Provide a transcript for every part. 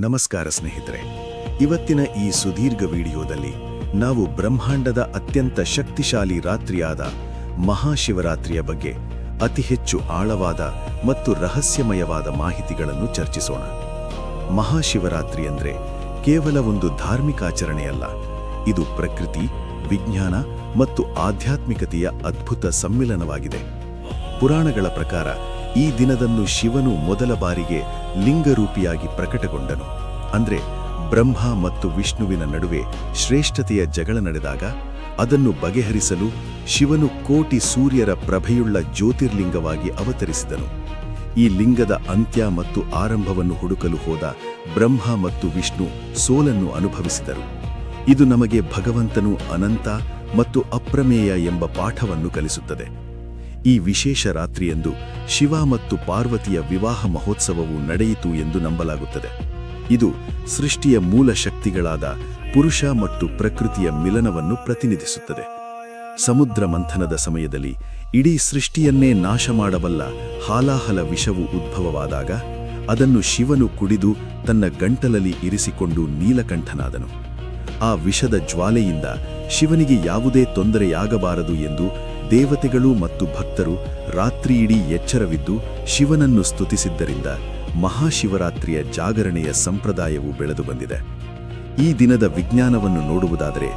ನಮಸ್ಕಾರ ಸ್ನೇಹಿತರೆ, ಇವತ್ತಿನ ಈ ಸುದೀರ್ಘ ವಿಡಿಯೋದಲ್ಲಿ ನಾವು ಬ್ರಹ್ಮಾಂಡದ ಅತ್ಯಂತ ಶಕ್ತಿಶಾಲಿ ರಾತ್ರಿಯಾದ ಮಹಾಶಿವರಾತ್ರಿಯ ಬಗ್ಗೆ ಅತಿ ಹೆಚ್ಚು ಆಳವಾದ ಮತ್ತು ರಹಸ್ಯಮಯವಾದ ಮಾಹಿತಿಗಳನ್ನು ಚರ್ಚಿಸೋಣ. ಮಹಾಶಿವರಾತ್ರಿ ಅಂದರೆ ಕೇವಲ ಒಂದು ಧಾರ್ಮಿಕ ಆಚರಣೆಯಲ್ಲ, ಇದು ಪ್ರಕೃತಿ, ವಿಜ್ಞಾನ ಮತ್ತು ಆಧ್ಯಾತ್ಮಿಕತೆಯ ಅದ್ಭುತ ಸಮ್ಮಿಲನವಾಗಿದೆ. ಪುರಾಣಗಳ ಪ್ರಕಾರ ಈ ದಿನದಂದು ಶಿವನು ಮೊದಲ ಬಾರಿಗೆ ಲಿಂಗರೂಪಿಯಾಗಿ ಪ್ರಕಟಗೊಂಡನು. ಅಂದ್ರೆ ಬ್ರಹ್ಮ ಮತ್ತು ವಿಷ್ಣುವಿನ ನಡುವೆ ಶ್ರೇಷ್ಠತೆಯ ಜಗಳ ನಡೆದಾಗ ಅದನ್ನು ಬಗೆಹರಿಸಲು ಶಿವನು ಕೋಟಿ ಸೂರ್ಯರ ಪ್ರಭೆಯುಳ್ಳ ಜ್ಯೋತಿರ್ಲಿಂಗವಾಗಿ ಅವತರಿಸಿದನು. ಈ ಲಿಂಗದ ಅಂತ್ಯ ಮತ್ತು ಆರಂಭವನ್ನು ಹುಡುಕಲು ಹೋದ ಬ್ರಹ್ಮ ಮತ್ತು ವಿಷ್ಣು ಸೋಲನ್ನು ಅನುಭವಿಸಿದರು. ಇದು ನಮಗೆ ಭಗವಂತನು ಅನಂತ ಮತ್ತು ಅಪ್ರಮೇಯ ಎಂಬ ಪಾಠವನ್ನು ಕಲಿಸುತ್ತದೆ. ಈ ವಿಶೇಷ ರಾತ್ರಿಯಂದು ಶಿವ ಮತ್ತು ಪಾರ್ವತಿಯ ವಿವಾಹ ಮಹೋತ್ಸವವು ನಡೆಯಿತು ಎಂದು ನಂಬಲಾಗುತ್ತದೆ. ಇದು ಸೃಷ್ಟಿಯ ಮೂಲ ಶಕ್ತಿಗಳಾದ ಪುರುಷ ಮತ್ತು ಪ್ರಕೃತಿಯ ಮಿಲನವನ್ನು ಪ್ರತಿನಿಧಿಸುತ್ತದೆ. ಸಮುದ್ರ ಮಂಥನದ ಸಮಯದಲ್ಲಿ ಇಡೀ ಸೃಷ್ಟಿಯನ್ನೇ ನಾಶ ಮಾಡಬಲ್ಲ ಹಾಲಾಹಲ ವಿಷವು ಉದ್ಭವವಾದಾಗ ಅದನ್ನು ಶಿವನು ಕುಡಿದು ತನ್ನ ಗಂಟಲಲ್ಲಿ ಇರಿಸಿಕೊಂಡು ನೀಲಕಂಠನಾದನು. ಆ ವಿಷದ ಜ್ವಾಲೆಯಿಂದ ಶಿವನಿಗೆ ಯಾವುದೇ ತೊಂದರೆಯಾಗಬಾರದು ಎಂದು ದೇವತೆಗಳು ಮತ್ತು ಭಕ್ತರು ರಾತ್ರಿಯಿಡೀ ಎಚ್ಚರವಿದ್ದು ಶಿವನನ್ನು ಸ್ತುತಿಸಿದ್ದರಿಂದ ಮಹಾಶಿವರಾತ್ರಿಯ ಜಾಗರಣೆಯ ಸಂಪ್ರದಾಯವು ಬೆಳೆದು ಬಂದಿದೆ. ಈ ದಿನದ ವಿಜ್ಞಾನವನ್ನು ನೋಡುವುದಾದರೆ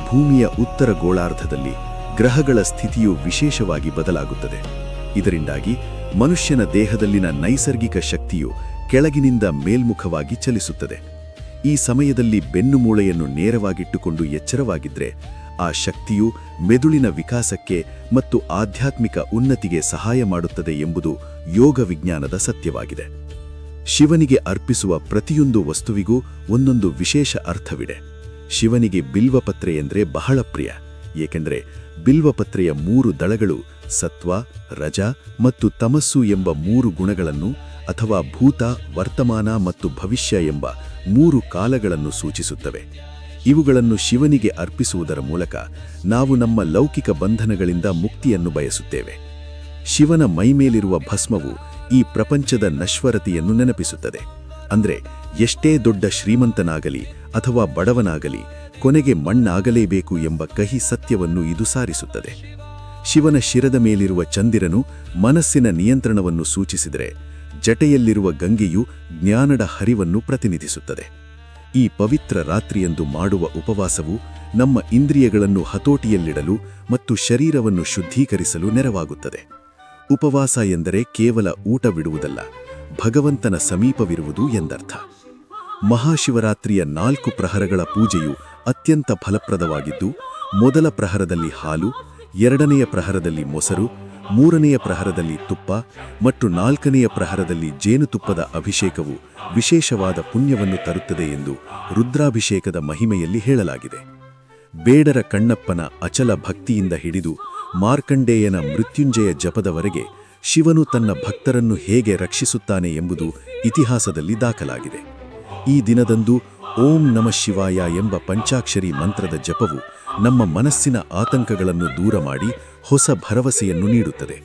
ಭೂಮಿಯ ಉತ್ತರ ಗೋಳಾರ್ಧದಲ್ಲಿ ಗ್ರಹಗಳ ಸ್ಥಿತಿಯು ವಿಶೇಷವಾಗಿ ಬದಲಾಗುತ್ತದೆ. ಇದರಿಂದಾಗಿ ಮನುಷ್ಯನ ದೇಹದಲ್ಲಿನ ನೈಸರ್ಗಿಕ ಶಕ್ತಿಯು ಕೆಳಗಿನಿಂದ ಮೇಲ್ಮುಖವಾಗಿ ಚಲಿಸುತ್ತದೆ. ಈ ಸಮಯದಲ್ಲಿ ಬೆನ್ನುಮೂಳೆಯನ್ನು ನೇರವಾಗಿಟ್ಟುಕೊಂಡು ಎಚ್ಚರವಾಗಿದ್ದರೆ ಆ ಶಕ್ತಿಯು ಮೆದುಳಿನ ವಿಕಾಸಕ್ಕೆ ಮತ್ತು ಆಧ್ಯಾತ್ಮಿಕ ಉನ್ನತಿಗೆ ಸಹಾಯ ಮಾಡುತ್ತದೆ ಎಂಬುದು ಯೋಗ ವಿಜ್ಞಾನದ ಸತ್ಯವಾಗಿದೆ. ಶಿವನಿಗೆ ಅರ್ಪಿಸುವ ಪ್ರತಿಯೊಂದು ವಸ್ತುವಿಗೂ ಒಂದೊಂದು ವಿಶೇಷ ಅರ್ಥವಿದೆ. ಶಿವನಿಗೆ ಬಿಲ್ವಪತ್ರೆ ಎಂದರೆ ಬಹಳ ಪ್ರಿಯ, ಏಕೆಂದರೆ ಬಿಲ್ವಪತ್ರೆಯ 3 ದಳಗಳು ಸತ್ವ, ರಜ ಮತ್ತು ತಮಸ್ಸು ಎಂಬ 3 ಗುಣಗಳನ್ನು ಅಥವಾ ಭೂತ, ವರ್ತಮಾನ ಮತ್ತು ಭವಿಷ್ಯ ಎಂಬ 3 ಕಾಲಗಳನ್ನು ಸೂಚಿಸುತ್ತವೆ. ಇವುಗಳನ್ನು ಶಿವನಿಗೆ ಅರ್ಪಿಸುವುದರ ಮೂಲಕ ನಾವು ನಮ್ಮ ಲೌಕಿಕ ಬಂಧನಗಳಿಂದ ಮುಕ್ತಿಯನ್ನು ಬಯಸುತ್ತೇವೆ. ಶಿವನ ಮೈಮೇಲಿರುವ ಭಸ್ಮವು ಈ ಪ್ರಪಂಚದ ನಶ್ವರತೆಯನ್ನು ನೆನಪಿಸುತ್ತದೆ. ಅಂದ್ರೆ ಎಷ್ಟೇ ದೊಡ್ಡ ಶ್ರೀಮಂತನಾಗಲಿ ಅಥವಾ ಬಡವನಾಗಲಿ ಕೊನೆಗೆ ಮಣ್ಣಾಗಲೇಬೇಕು ಎಂಬ ಕಹಿ ಸತ್ಯವನ್ನು ಇದು ಸಾರಿಸುತ್ತದೆ. ಶಿವನ ಶಿರದ ಮೇಲಿರುವ ಚಂದಿರನು ಮನಸ್ಸಿನ ನಿಯಂತ್ರಣವನ್ನು ಸೂಚಿಸಿದರೆ, ಜಟೆಯಲ್ಲಿರುವ ಗಂಗೆಯು ಜ್ಞಾನದ ಹರಿವನ್ನು ಪ್ರತಿನಿಧಿಸುತ್ತದೆ. ಈ ಪವಿತ್ರ ರಾತ್ರಿಯಂದು ಮಾಡುವ ಉಪವಾಸವು ನಮ್ಮ ಇಂದ್ರಿಯಗಳನ್ನು ಹತೋಟಿಯಲ್ಲಿಡಲು ಮತ್ತು ಶರೀರವನ್ನು ಶುದ್ಧೀಕರಿಸಲು ನೆರವಾಗುತ್ತದೆ. ಉಪವಾಸ ಎಂದರೆ ಕೇವಲ ಊಟ ಬಿಡುವುದಲ್ಲ, ಭಗವಂತನ ಸಮೀಪವಿರುವುದು ಎಂದರ್ಥ. ಮಹಾಶಿವರಾತ್ರಿಯ 4 ಪ್ರಹರಗಳ ಪೂಜೆಯು ಅತ್ಯಂತ ಫಲಪ್ರದವಾಗಿದ್ದು, ಮೊದಲ ಪ್ರಹರದಲ್ಲಿ ಹಾಲು, 2ನೆಯ ಪ್ರಹರದಲ್ಲಿ ಮೊಸರು, 3ನೆಯ ಪ್ರಹರದಲ್ಲಿ ತುಪ್ಪ ಮತ್ತು 4ನೆಯ ಪ್ರಹರದಲ್ಲಿ ಜೇನುತುಪ್ಪದ ಅಭಿಷೇಕವು ವಿಶೇಷವಾದ ಪುಣ್ಯವನ್ನು ತರುತ್ತದೆ ಎಂದು ರುದ್ರಾಭಿಷೇಕದ ಮಹಿಮೆಯಲ್ಲಿ ಹೇಳಲಾಗಿದೆ. ಬೇಡರ ಕಣ್ಣಪ್ಪನ ಅಚಲ ಭಕ್ತಿಯಿಂದ ಹಿಡಿದು ಮಾರ್ಕಂಡೇಯನ ಮೃತ್ಯುಂಜಯ ಜಪದವರೆಗೆ ಶಿವನು ತನ್ನ ಭಕ್ತರನ್ನು ಹೇಗೆ ರಕ್ಷಿಸುತ್ತಾನೆ ಎಂಬುದು ಇತಿಹಾಸದಲ್ಲಿ ದಾಖಲಾಗಿದೆ. ಈ ದಿನದಂದು ಓಂ ನಮಃ ಶಿವಾಯ ಎಂಬ ಪಂಚಾಕ್ಷರಿ ಮಂತ್ರದ ಜಪವು ನಮ್ಮ ಮನಸ್ಸಿನ ಆತಂಕಗಳನ್ನು ದೂರ ಮಾಡಿ ಹೊಸ ಭರವಸೆಯನ್ನು ನೀಡುತ್ತದೆ.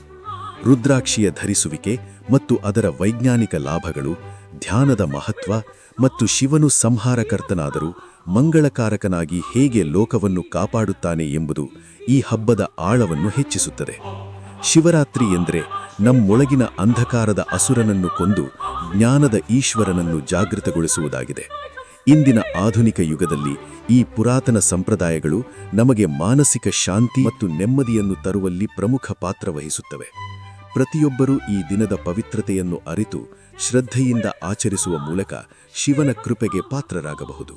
ರುದ್ರಾಕ್ಷಿಯ ಧರಿಸುವಿಕೆ ಮತ್ತು ಅದರ ವೈಜ್ಞಾನಿಕ ಲಾಭಗಳು, ಧ್ಯಾನದ ಮಹತ್ವ ಮತ್ತು ಶಿವನು ಸಂಹಾರಕರ್ತನಾದರೂ ಮಂಗಳಕಾರಕನಾಗಿ ಹೇಗೆ ಲೋಕವನ್ನು ಕಾಪಾಡುತ್ತಾನೆ ಎಂಬುದು ಈ ಹಬ್ಬದ ಆಳವನ್ನು ಹೆಚ್ಚಿಸುತ್ತದೆ. ಶಿವರಾತ್ರಿ ಎಂದರೆ ನಮ್ಮೊಳಗಿನ ಅಂಧಕಾರದ ಅಸುರನನ್ನು ಕೊಂದು ಜ್ಞಾನದ ಈಶ್ವರನನ್ನು ಜಾಗೃತಗೊಳಿಸುವುದಾಗಿದೆ. ಇಂದಿನ ಆಧುನಿಕ ಯುಗದಲ್ಲಿ ಈ ಪುರಾತನ ಸಂಪ್ರದಾಯಗಳು ನಮಗೆ ಮಾನಸಿಕ ಶಾಂತಿ ಮತ್ತು ನೆಮ್ಮದಿಯನ್ನು ತರುವಲ್ಲಿ ಪ್ರಮುಖ ಪಾತ್ರ ವಹಿಸುತ್ತವೆ. ಪ್ರತಿಯೊಬ್ಬರೂ ಈ ದಿನದ ಪವಿತ್ರತೆಯನ್ನು ಅರಿತು ಶ್ರದ್ಧೆಯಿಂದ ಆಚರಿಸುವ ಮೂಲಕ ಶಿವನ ಕೃಪೆಗೆ ಪಾತ್ರರಾಗಬಹುದು.